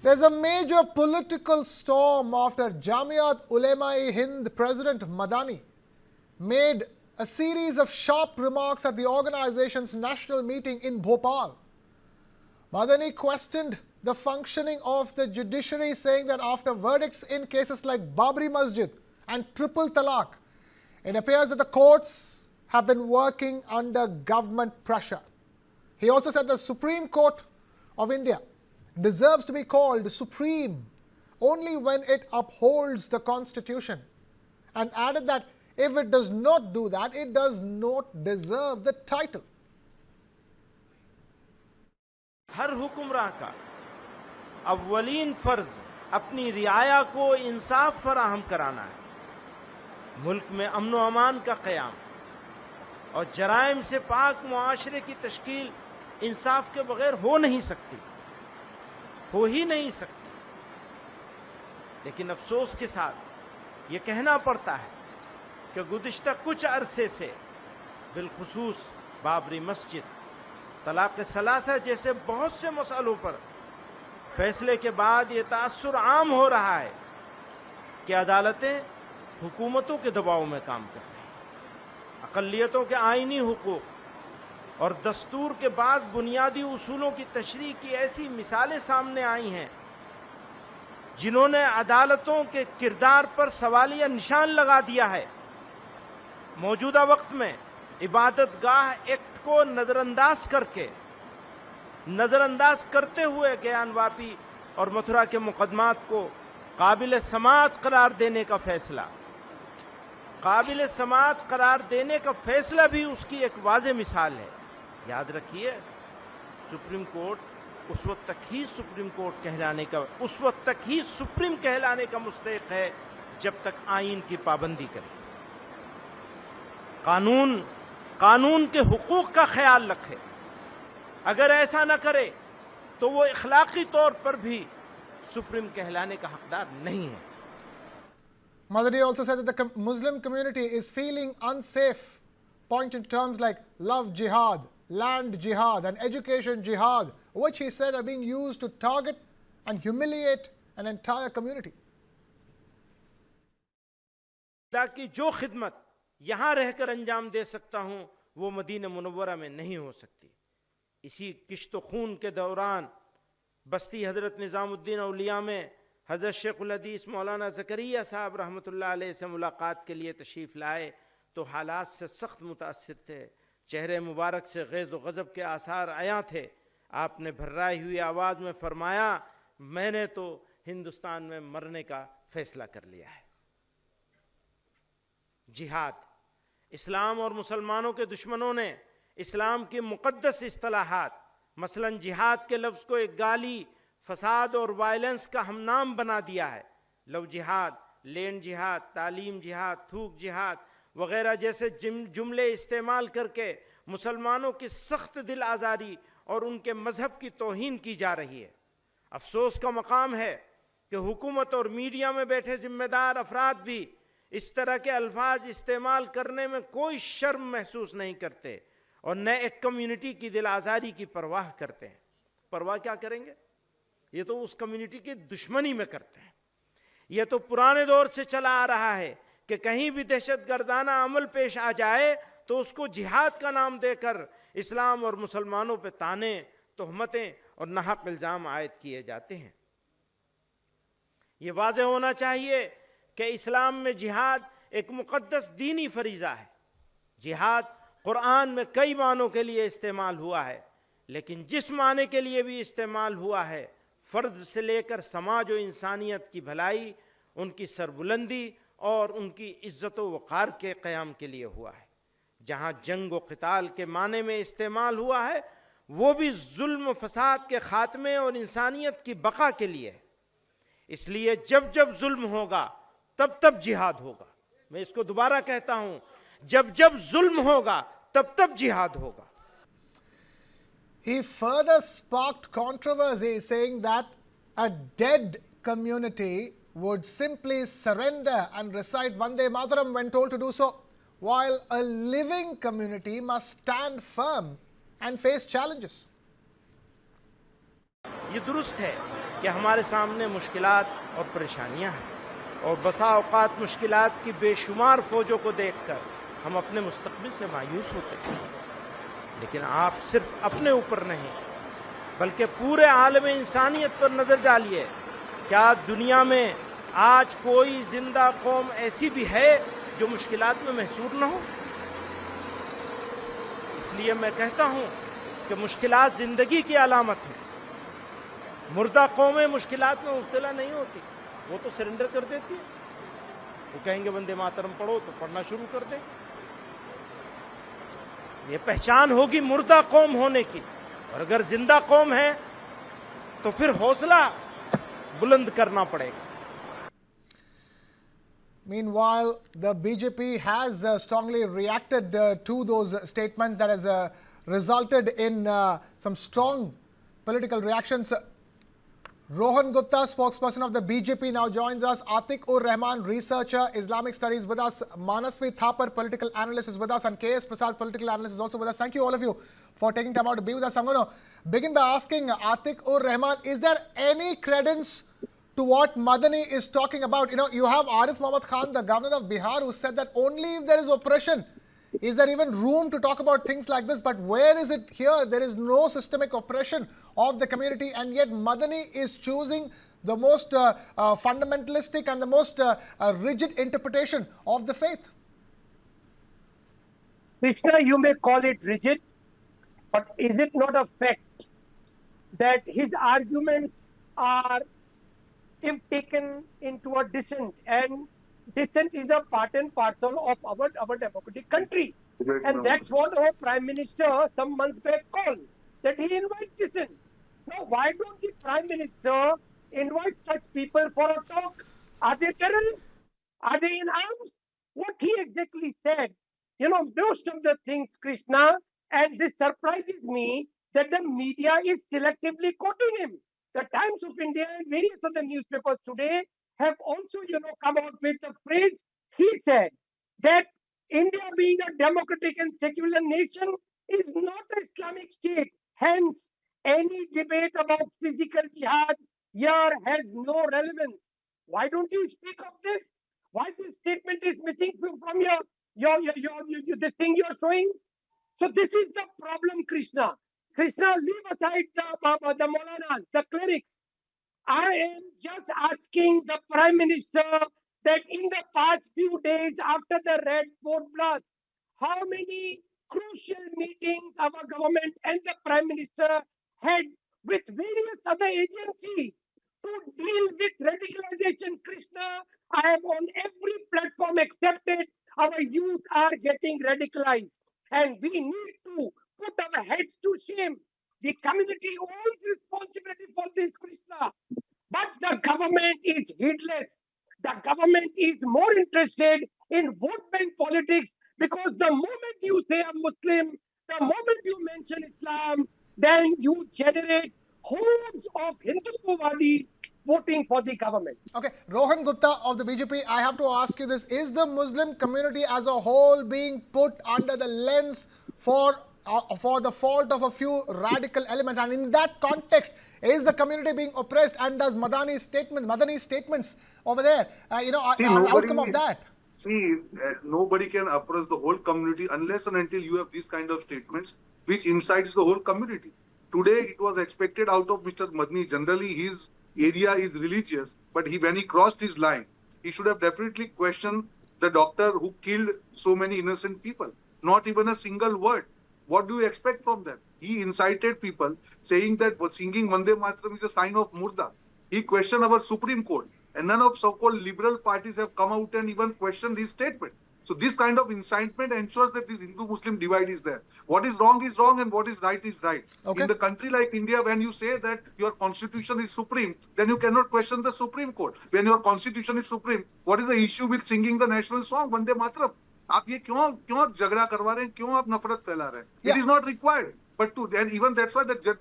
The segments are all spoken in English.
There's a major political storm after Jamiat Ulama-i-Hind President Madani made a series of sharp remarks at the organization's national meeting in Bhopal. Madani questioned the functioning of the judiciary, saying that after verdicts in cases like Babri Masjid and triple Talaq, it appears that the courts have been working under government pressure. He also said the Supreme Court of India deserves to be called supreme only when it upholds the Constitution, and added that if it does not do that, it does not deserve the title. हर हुक्मरां का अव्वलीन फर्ज अपनी रियाया को इंसाफ फराहम कराना है। मुल्क में अमन व अमान का क़याम और जराइम से पाक मुआशरे की तश्कील इंसाफ के बगैर हो नहीं सकती, हो ही नहीं सकती। लेकिन अफसोस के साथ ये कहना पड़ता है कि गुज़िश्ता कुछ अरसे से बिलखुसूस बाबरी मस्जिद, तलाक़ सलासा जैसे बहुत से मसलों पर फैसले के बाद ये तासुर आम हो रहा है कि अदालतें हुकूमतों के दबाव में काम कर रही हैं। अक़लियतों के आइनी हुकूक और दस्तूर के बाद बुनियादी उसूलों की तशरीह की ऐसी मिसालें सामने आई हैं जिन्होंने अदालतों के किरदार पर सवालिया निशान लगा दिया है। मौजूदा वक्त में इबादत गाह एक्ट को नज़रअंदाज करते हुए ज्ञानवापी और मथुरा के मुकदमात को काबिल समाअत करार देने का फैसला भी उसकी एक वाज़ेह मिसाल है। याद रखिए, सुप्रीम कोर्ट उस वक्त तक ही सुप्रीम कहलाने का मुस्तहिक़ है जब तक आइन की पाबंदी करे, कानून के हुकूक का ख्याल रखे। अगर ऐसा न करे तो वो इखलाकी तौर पर भी सुप्रीम कहलाने का हकदार नहीं है। Madani also said that the Muslim community is feeling unsafe, pointing to terms like love jihad, land jihad and education jihad, which he said are being used to target and humiliate an entire community. ताकि जो खिदमत यहाँ रहकर अंजाम दे सकता हूँ वो Medina Munawwara में नहीं हो सकती। इसी किश्त खून के दौरान बस्ती हज़रत निज़ामुद्दीन औलिया में हज़रत शेखुल हदीस मौलाना ज़करिया साहब रहमतुल्लाह अलैह से मुलाकात के लिए तशरीफ़ लाए तो हालात से सख्त मुतासिर थे। चेहरे मुबारक से ग़ैज़ व ग़ज़ब के आसार आया थे। आपने भर्राई हुई आवाज़ में फरमाया, मैंने तो हिंदुस्तान में मरने का फ़ैसला कर लिया है। जिहाद, इस्लाम और मुसलमानों के दुश्मनों ने इस्लाम की मुक़द्दस इस्तिलाहात मसलन जिहाद के लफ्ज़ को एक गाली, फसाद और वायलेंस का हमनाम बना दिया है। लव जिहाद, लैंड जिहाद, तालीम जिहाद, थूक जिहाद वग़ैरह जैसे जुमले इस्तेमाल करके मुसलमानों की सख्त दिल आज़ारी और उनके मज़हब की तौहीन की जा रही है। अफसोस का मकाम है कि हुकूमत और मीडिया में बैठे ज़िम्मेदार अफराद भी इस तरह के अल्फाज इस्तेमाल करने में कोई शर्म महसूस नहीं करते और न एक कम्युनिटी की दिल आज़ारी की परवाह करते हैं। परवाह क्या करेंगे? ये तो उस कम्युनिटी की दुश्मनी में करते हैं। ये तो पुराने दौर से चला आ रहा है कि कहीं भी दहशतगर्दाना अमल पेश आ जाए तो उसको जिहाद का नाम देकर इस्लाम और मुसलमानों पे ताने, तोहमतें और नाहक इल्ज़ाम आयद किए जाते हैं। ये वाज़ेह होना चाहिए कि इस्लाम में जिहाद एक मुक़द्दस दीनी फरीज़ा है। जिहाद कुरान में कई मानों के लिए इस्तेमाल हुआ है, लेकिन जिस माने के लिए भी इस्तेमाल हुआ है फ़र्द से लेकर समाज और इंसानियत की भलाई, उनकी सरबुलंदी और उनकी इज़्ज़त व वक़ार के क़याम के लिए हुआ है। जहाँ जंग व क़िताल के माने में इस्तेमाल हुआ है वो भी जुल्म फसाद के ख़ात्मे और इंसानियत की बक़ा के लिए है। इसलिए जब जब जुल्म होगा तब तब जिहाद होगा। मैं इसको दोबारा कहता हूँ, जब जब जुल्म होगा तब तब जिहाद होगा। He further sparked controversy, saying that a dead community would simply surrender and recite Vande Mataram when told to do so, while a living community must stand firm and face challenges. ये दुरुस्त है कि हमारे सामने मुश्किलात और परेशानियां हैं और बसा औकात मुश्किलात की बेशुमार फौजों को देखकर हम अपने मुस्तकबिल से मायूस होते हैं। लेकिन आप सिर्फ अपने ऊपर नहीं बल्कि पूरे आलम इंसानियत पर नजर डालिए। क्या दुनिया में आज कोई जिंदा कौम ऐसी भी है जो मुश्किलात में महसूर न हो? इसलिए मैं कहता हूं कि मुश्किलात जिंदगी की अलामत है। मुर्दा कौमें मुश्किलात में मुब्तला नहीं होती, वो तो सरेंडर कर देती है। वो कहेंगे वंदे मातरम पढ़ो तो पढ़ना शुरू कर दें। ये पहचान होगी मुर्दा कौम होने की। और अगर जिंदा कौम है तो फिर हौसला बुलंद करना पड़ेगा। Meanwhile, the BJP has strongly reacted to those statements that has resulted in some strong political reactions. Rohan Gupta, spokesperson of the BJP, now joins us. Atiq ur Rahman, researcher, Islamic studies with us. Manasvi Thapar, political analyst, is with us. And KS Prasad, political analyst, is also with us. Thank you, all of you, for taking time out to be with us. I'm going to begin by asking Atiq ur Rahman, is there any credence to what Madani is talking about? You know, you have Arif Muhammad Khan, the governor of Bihar, who said that only if there is oppression is there even room to talk about things like this. But where is it here? There is no systemic oppression of the community, and yet Madani is choosing the most fundamentalistic and the most rigid interpretation of the faith. Krishna, you may call it rigid, but is it not a fact that his arguments are, if taken into a dissent, and dissent is a part and parcel of our democratic country. And that's what our Prime Minister some months back called, that he invites dissent. Now, why don't the Prime Minister invite such people for a talk? Are they terrorists? Are they in arms? What he exactly said, you know, most of the things, Krishna, and this surprises me that the media is selectively quoting him. The Times of India and various other newspapers today have also, you know, come out with the phrase, he said, that India being a democratic and secular nation is not an Islamic state. Hence, any debate about physical jihad here has no relevance. Why don't you speak of this? Why this statement is missing from this thing you're showing? So this is the problem, Krishna. Krishna, leave aside the Maulanas, the clerics. I am just asking the Prime Minister that in the past few days after the Red Fort blast, how many crucial meetings our government and the Prime Minister had with various other agencies to deal with radicalization. Krishna, I have on every platform accepted our youth are getting radicalized, and we need to put our heads to shame. The community owns responsibility for this, Krishna. But the government is heedless. The government is more interested in vote bank politics, because the moment you say a Muslim, the moment you mention Islam, then you generate hordes of Hindutva-Wadis voting for the government. Okay, Rohan Gupta of the BJP, I have to ask you this. Is the Muslim community as a whole being put under the lens for the fault of a few radical elements? And in that context, is the community being oppressed? And does Madani's statements over there, outcome of that? Nobody can oppress the whole community unless and until you have these kind of statements which incites the whole community. Today, it was expected out of Mr. Madani. Generally, his area is religious, but when he crossed his line, he should have definitely questioned the doctor who killed so many innocent people. Not even a single word. What do you expect from them? He incited people saying that singing Vande Mataram is a sign of murda. He questioned our Supreme Court, and none of so-called liberal parties have come out and even questioned his statement. So this kind of incitement ensures that this Hindu-Muslim divide is there. What is wrong and what is right. Okay. In the country like India, when you say that your constitution is supreme, then you cannot question the Supreme Court. When your constitution is supreme, what is the issue with singing the national song, Vande Mataram? आप ये क्यों झगड़ा करवा रहे हैं, क्यों आप नफरत फैला रहे हैं? It is not required. But and even that's why the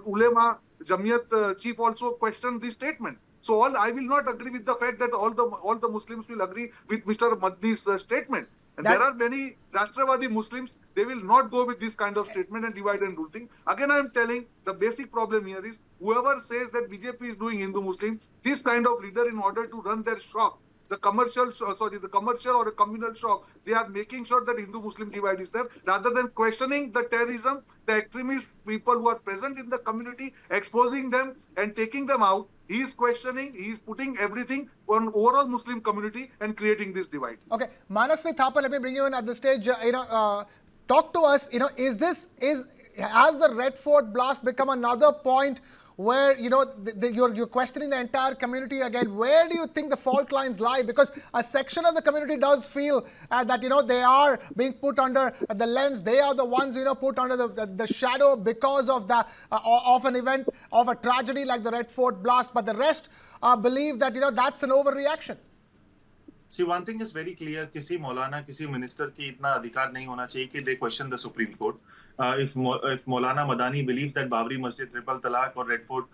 ulema, Jamiat chief also questioned this statement. So I will not agree with the fact that all the Muslims will agree with Mr. Madani's statement. And there are many Rashtravari Muslims, they will not go with this kind of statement and divide and rule thing. Again, I am telling the basic problem here is whoever says that BJP is doing Hindu-Muslim, this kind of leader, in order to run their shop, the commercial or a communal shop, they are making sure that Hindu-Muslim divide is there, rather than questioning the terrorism, the extremist people who are present in the community, exposing them and taking them out. He is questioning, he is putting everything on overall Muslim community and creating this divide. Okay, Manasvi Thapa, let me bring you in at this stage. Talk to us. Has the Red Fort blast become another point where you're questioning the entire community again? Where do you think the fault lines lie? Because a section of the community does feel that they are being put under the lens. They are the ones put under the shadow because of of an event, of a tragedy like the Red Fort blast. But the rest believe that that's an overreaction. See, one thing is very clear, किसी मौलाना, किसी minister की इतना अधिकार नहीं होना चाहिए कि they question the Supreme Court. If Maulana Madani believes that Babri Masjid, triple talaq or Red Fort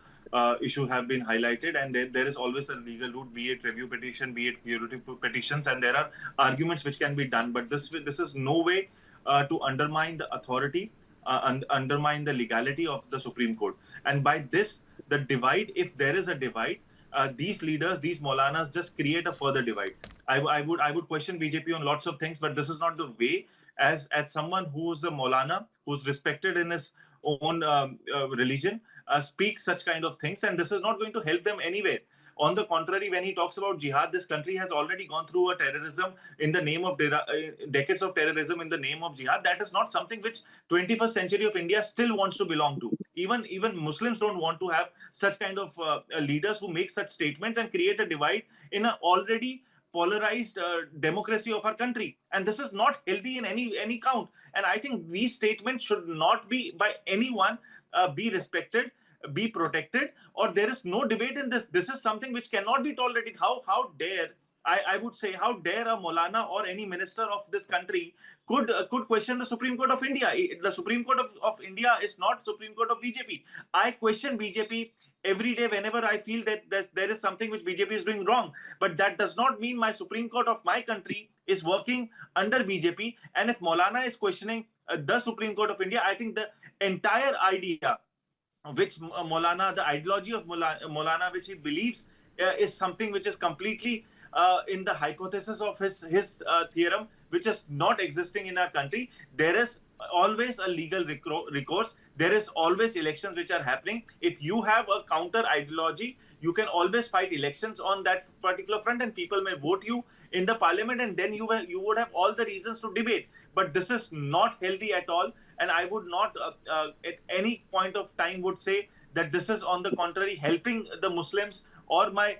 issue have been highlighted, and there is always a legal route, be it review petition, be it curative petitions, and there are arguments which can be done. But this is no way to undermine the authority, undermine the legality of the Supreme Court. And by this, the divide, if there is a divide, these leaders, these Maulanas just create a further divide. I would question BJP on lots of things, but this is not the way. As someone who's a Maulana, who's respected in his own religion, speaks such kind of things, and this is not going to help them anywhere. On the contrary, when he talks about jihad, this country has already gone through a terrorism in the name of decades of terrorism in the name of jihad. That is not something which 21st century of India still wants to belong to. Even Muslims don't want to have such kind of leaders who make such statements and create a divide in an already polarized democracy of our country. And this is not healthy in any count. And I think these statements should not be by anyone be respected, be protected, or there is no debate in this. This is something which cannot be tolerated. How dare, I would say, how dare a Maulana or any minister of this country could question the Supreme Court of India? The Supreme Court of India is not Supreme Court of BJP. I question BJP every day whenever I feel that there is something which BJP is doing wrong. But that does not mean my Supreme Court of my country is working under BJP. And if Maulana is questioning the Supreme Court of India, I think the entire idea which Maulana, the ideology of Maulana, which he believes is something which is completely in the hypothesis of his theorem, which is not existing in our country. There is always a legal recourse. There is always elections which are happening. If you have a counter ideology, you can always fight elections on that particular front, and people may vote you in the parliament, and then you would have all the reasons to debate. But this is not healthy at all, and I would not at any point of time would say that this is on the contrary helping the Muslims or my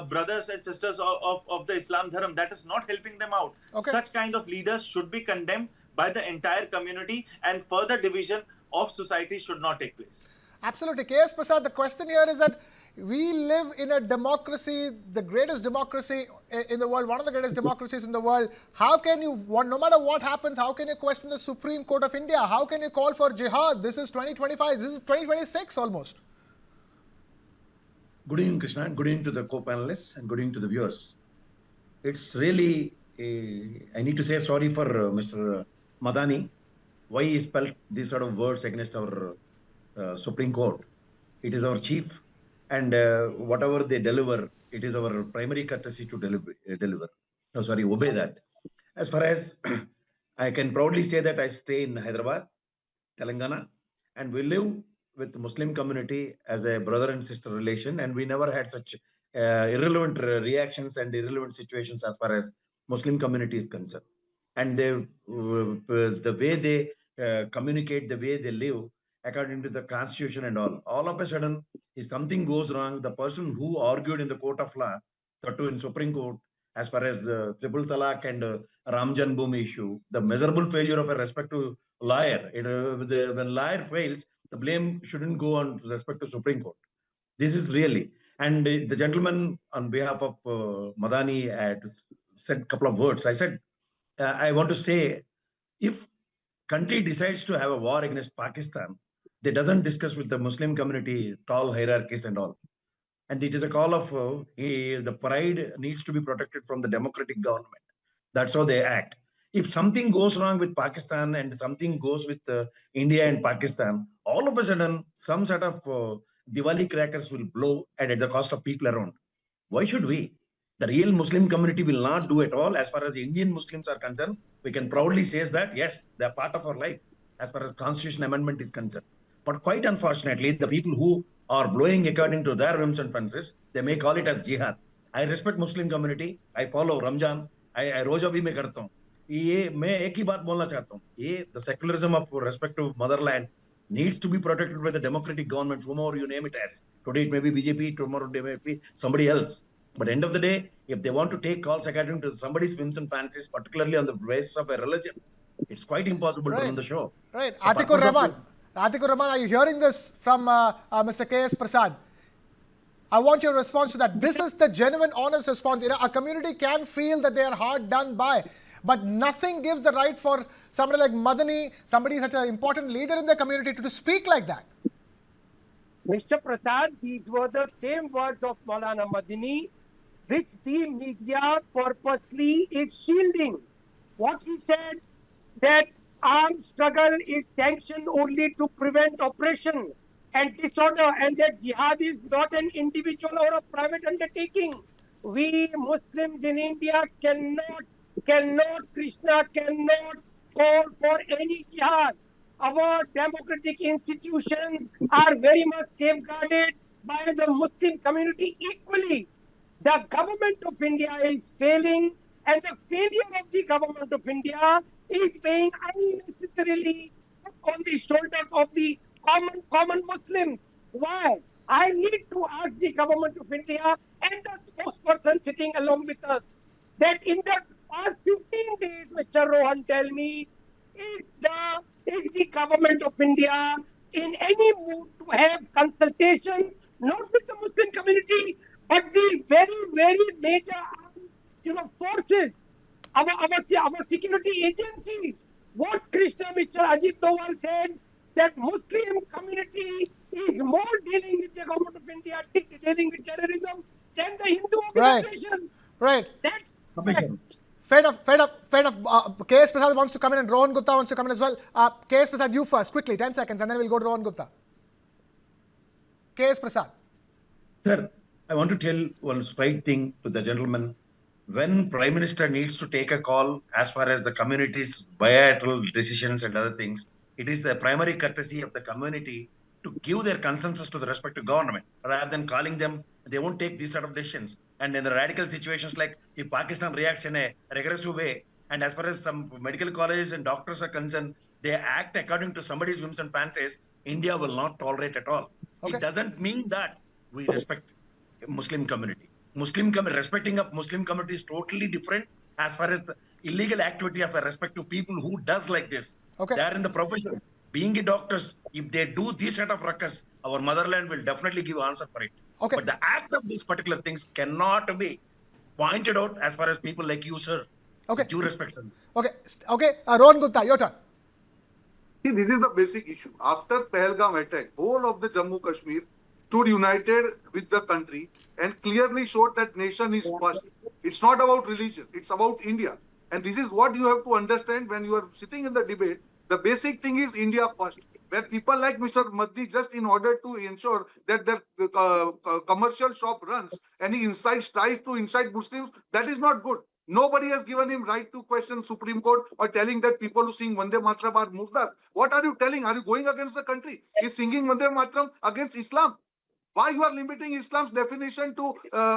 brothers and sisters of the Islam Dharam. That is not helping them out. Okay. Such kind of leaders should be condemned by the entire community, and further division of society should not take place. Absolutely. K.S. Prasad, the question here is that we live in a democracy, the greatest democracy in the world, one of the greatest democracies in the world. How can you, no matter what happens, how can you question the Supreme Court of India? How can you call for jihad? This is 2025, this is 2026 almost. Good evening, Krishna, and good evening to the co-panelists and good evening to the viewers. It's really, I need to say sorry for Mr. Madani, why he spelled these sort of words against our Supreme Court. It is our chief, and whatever they deliver, it is our primary courtesy to obey that. As far as I can proudly say that I stay in Hyderabad, Telangana, and we live with the Muslim community as a brother and sister relation, and we never had such irrelevant reactions and irrelevant situations as far as Muslim community is concerned. And they, the way they communicate, the way they live, according to the constitution and all of a sudden, if something goes wrong, the person who argued in the court of law, in Supreme Court, as far as triple talaq and Ram Janmabhoomi issue, the miserable failure of a respective lawyer, when lawyer fails, the blame shouldn't go on respect to Supreme Court. This is really, and the gentleman on behalf of Madani had said a couple of words. I said, I want to say, if country decides to have a war against Pakistan, they doesn't discuss with the Muslim community tall hierarchies and all. And it is a call of the pride needs to be protected from the democratic government. That's how they act. If something goes wrong with Pakistan and something goes with India and Pakistan, all of a sudden, some sort of Diwali crackers will blow and at the cost of people around. Why should we? The real Muslim community will not do at all. As far as Indian Muslims are concerned, we can proudly say that, yes, they're part of our life as far as Constitution Amendment is concerned. But quite unfortunately, the people who are blowing according to their whims and fancies, they may call it as jihad. I respect Muslim community. I follow Ramjan. I रोजा भी मैं करता हूँ. ये मैं एक ही बात बोलना चाहता हूँ. ये the secularism of respect to motherland needs to be protected by the democratic governments, whomever you name it as. Today it may be BJP, tomorrow it may be somebody else. But end of the day, if they want to take calls according to somebody's whims and fancies, particularly on the basis of a religion, it's quite impossible to run the show. Right. So Atikur Rahman, are you hearing this from Mr. K.S. Prasad? I want your response to that. This is the genuine, honest response. You know, a community can feel that they are hard done by, but nothing gives the right for somebody like Madani, somebody such an important leader in the community, to speak like that. Mr. Prasad, these were the same words of Maulana Madani, which the media purposely is shielding. What he said, that armed struggle is sanctioned only to prevent oppression and disorder, and that jihad is not an individual or a private undertaking. We Muslims in India cannot, Krishna cannot call for any jihad. Our democratic institutions are very much safeguarded by the Muslim community equally. The government of India is failing, and the failure of the government of India is being unnecessarily on the shoulders of the common Muslims. Why? I need to ask the government of India and the spokesperson sitting along with us that in the past 15 days, Mr. Rohan, tell me, is the government of India in any mood to have consultation, not with the Muslim community, but the very, very major, forces, our security agencies? What Krishna, Mr. Ajit Doval said, that Muslim community is more dealing with the government of India, dealing with terrorism, than the Hindu organization. Right. That's Fair enough. K.S. Prasad wants to come in and Rohan Gupta wants to come in as well. K.S. Prasad, you first, quickly, 10 seconds, and then we'll go to Rohan Gupta. K.S. Prasad. Sir, I want to tell one straight thing to the gentleman. When Prime Minister needs to take a call as far as the community's bilateral decisions and other things, it is the primary courtesy of the community to give their consensus to the respective government, rather than calling them. They won't take these sort of decisions. And in the radical situations, like if Pakistan reacts in a regressive way, and as far as some medical colleges and doctors are concerned, they act according to somebody's whims and fancies, India will not tolerate at all. Okay. It doesn't mean that we respect Muslim community. Respecting of Muslim community is totally different as far as the illegal activity of a respective people who does like this. Okay. They are in the profession. Being a doctors, if they do this set of ruckus, our motherland will definitely give answer for it. Okay. But the act of these particular things cannot be pointed out as far as people like you, sir. Okay. With due respect, sir. Okay. Rohan Gupta, your turn. See, this is the basic issue. After Pahalgam attack, whole of the Jammu Kashmir stood united with the country and clearly showed that nation is first. It's not about religion, it's about India. And this is what you have to understand when you are sitting in the debate. The basic thing is India first. Where people like Mr. Madani, just in order to ensure that their commercial shop runs, and he tries to incite Muslims, that is not good. Nobody has given him right to question Supreme Court or telling that people who sing Vande Mataram are Murdas. What are you telling? Are you going against the country? He's singing Vande Mataram against Islam. Why you are limiting Islam's definition to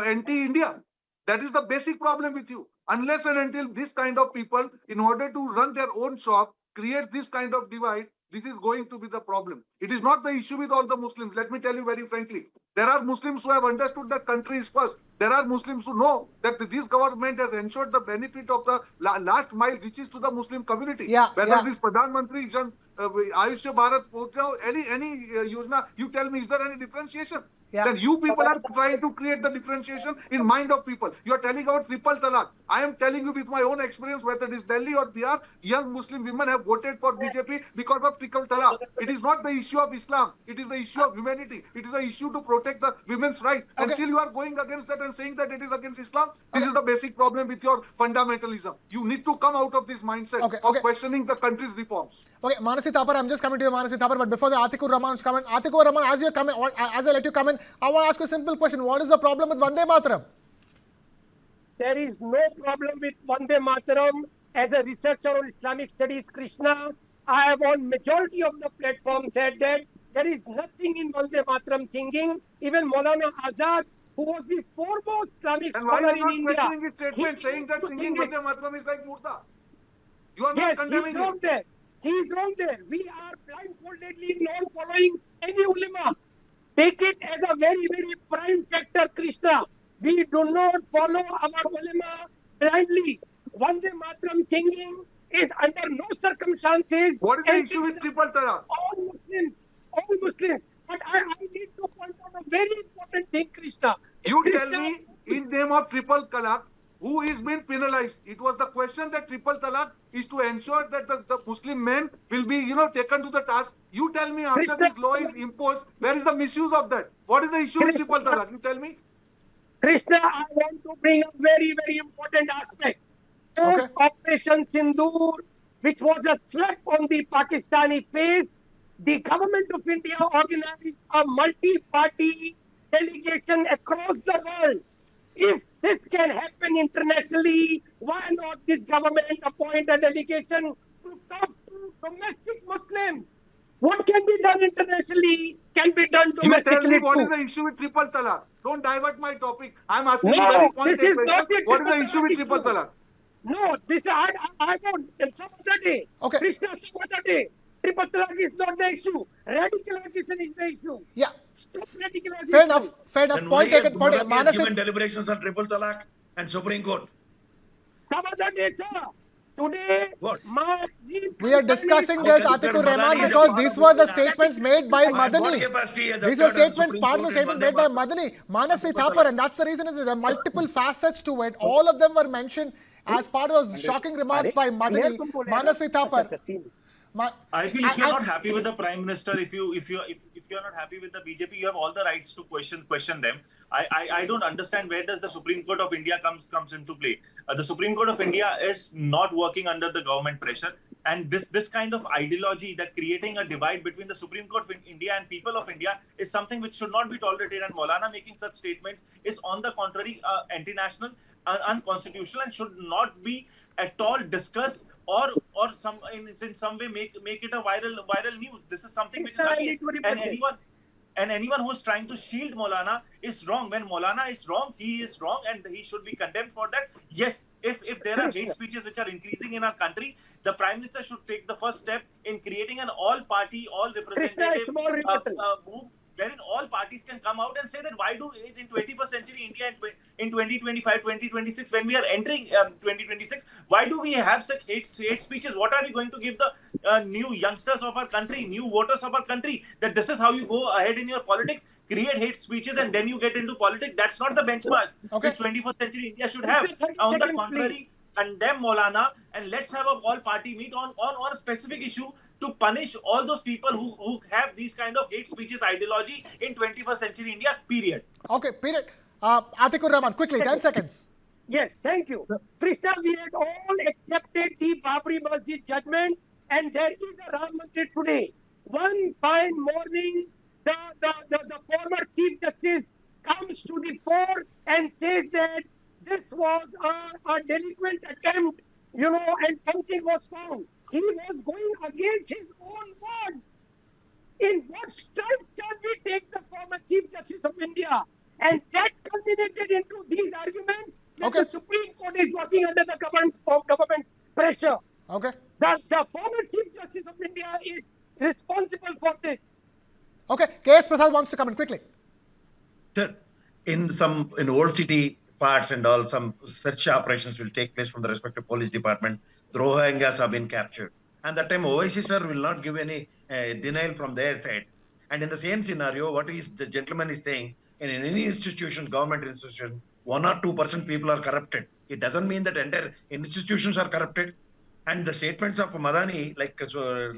anti-India? That is the basic problem with you. Unless and until this kind of people, in order to run their own shop, create this kind of divide, this is going to be the problem. It is not the issue with all the Muslims. Let me tell you very frankly. There are Muslims who have understood that country is first. There are Muslims who know that this government has ensured the benefit of the last mile reaches to the Muslim community. Whether this Pradhan Mantri Ayushman Bharat, any Yojana, you tell me, is there any differentiation? Yeah. Then you people are trying to create the differentiation in mind of people. You are telling about triple talaq. I am telling you with my own experience, whether it is Delhi or Bihar, young Muslim women have voted for BJP because of triple talaq. It is not the issue of Islam. It is the issue of humanity. It is the issue to protect the women's right. And Okay. still you are going against that and saying that it is against Islam. This is the basic problem with your fundamentalism. You need to come out of this mindset of questioning the country's reforms. Okay, Manasi Thapar, I'm just coming to you, Manasi Thapar, but before the Atikur Rahman's comment, Atikur Rahman, as I let you come in, I want to ask you a simple question. What is the problem with Vande Mataram? There is no problem with Vande Mataram. As a researcher on Islamic studies, Krishna, I have on majority of the platform said that there is nothing in Vande Mataram singing. Even Maulana Azad, who was the foremost Islamic And why scholar are you in not India, questioning his statement saying that singing Vande Mataram is like murda? You are not condemning he's wrong it. there. He's wrong there. We are blindfoldedly not following any ulama. Take it as a very, very prime factor, Krishna. We do not follow our ulama blindly. Vande Mataram singing is under no circumstances. What is the issue with triple talaq? All Muslims. But I need to point out a very important thing, Krishna. You tell Krishna, me, in name of triple talaq, who is being penalized? It was the question that triple talaq is to ensure that the Muslim men will be, taken to the task. You tell me, after this law is imposed, where is the misuse of that? What is the issue with triple talaq? You tell me. Krishna, I want to bring a very, very important aspect. Okay. Operation Sindoor, which was a slap on the Pakistani face, the government of India organized a multi-party delegation across the world. If this can happen internationally, why not this government appoint a delegation to talk to domestic Muslims? What can be done internationally can be done You tell domestically me what too. is the issue with triple talaq. Don't divert my topic. I am asking No, a very this pointed is question. not the What is the triple issue with talaq triple issue. talaq? No, this I won't. Some other day. Okay. Krishna, some other day. Triple talaq is not the issue. Radicalization is the issue. Yeah. Stop radicalization. Fair enough. Then Point taken. Point taken. Madani has Manasi, given deliberations on triple talaq and Supreme Court. Some other day, sir. Today, What? we are discussing this, Mr. Atikur Madani Rahman, is a because part these of were the Muslim statements made by What Madani. capacity has These were appeared on statements, Supreme part of the Court in statements Vande made by Mataram? Madani. Manasvi Thapar, and that's the reason is there are multiple facets to it. All of them were mentioned as part of those shocking remarks by Madani. Manasvi Thapar. I feel if you're not happy with the Prime Minister, if you're not happy with the BJP, you have all the rights to question them. I don't understand where does the Supreme Court of India comes into play. The Supreme Court of India is not working under the government pressure, and this kind of ideology that creating a divide between the Supreme Court of India and people of India is something which should not be tolerated. And Maulana making such statements is on the contrary anti-national, unconstitutional, and should not be at all discussed or in some way make it a viral news. This is something which is against, and anyone who is trying to shield Maulana is wrong. When Maulana is wrong, he is wrong, and he should be condemned for that. Yes, if there are hate speeches which are increasing in our country, the Prime Minister should take the first step in creating an all-party, all-representative move, wherein all parties can come out and say that why do in 21st century India in 2025, 2026, when we are entering 2026, why do we have such hate speeches? What are we going to give the new youngsters of our country, new voters of our country, that this is how you go ahead in your politics, create hate speeches and then you get into politics? That's not the benchmark which 21st century India should have. On the contrary, condemn Maulana and let's have a all-party meet on a specific issue to punish all those people who have these kind of hate speeches ideology in 21st century India, period. Okay, period. Atikur Rahman, quickly, 10 seconds. Yes, thank you. Krishna, we had all accepted the Babri Masjid judgment, and there is a Ram Mandir today. One fine morning, the former Chief Justice comes to the fore and says that this was a delinquent attempt, and something was found. He was going against his own word. In what stance shall we take the former Chief Justice of India? And that culminated into these arguments that the Supreme Court is working under the government pressure. Okay. The former Chief Justice of India is responsible for this. Okay, K.S. Prasad wants to come in quickly. Sir, in old city parts and all, some search operations will take place from the respective police department. The Rohingyas have been captured. And that time OIC sir will not give any denial from their side. And in the same scenario, the gentleman is saying And in any institution, government institution, 1 or 2% people are corrupted. It doesn't mean that entire institutions are corrupted. And the statements of Madani, like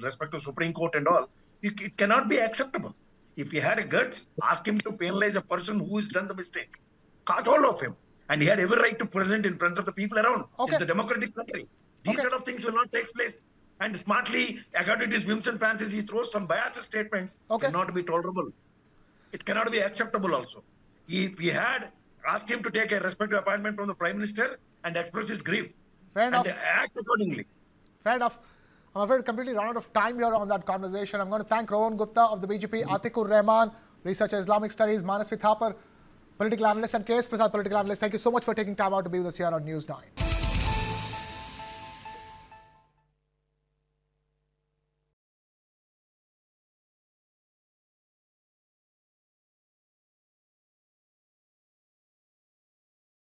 respect to Supreme Court and all, it cannot be acceptable. If he had a guts, ask him to penalize a person who has done the mistake. Catch hold of him. And he had every right to present in front of the people around. Okay. It's a democratic country. These kind of things will not take place. And smartly, according to his whims and fancies, he throws some biased statements. Okay. Cannot be tolerable. It cannot be acceptable also. If he had asked him to take a respective appointment from the Prime Minister and express his grief Fair enough. and act accordingly. Fair enough. I'm afraid we're completely run out of time here on that conversation. I'm going to thank Rohan Gupta of the BJP, Atikur Rahman, researcher Islamic Studies, Manasvi Thapar, political analyst, and KS Prasad, political analyst. Thank you so much for taking time out to be with us here on News 9.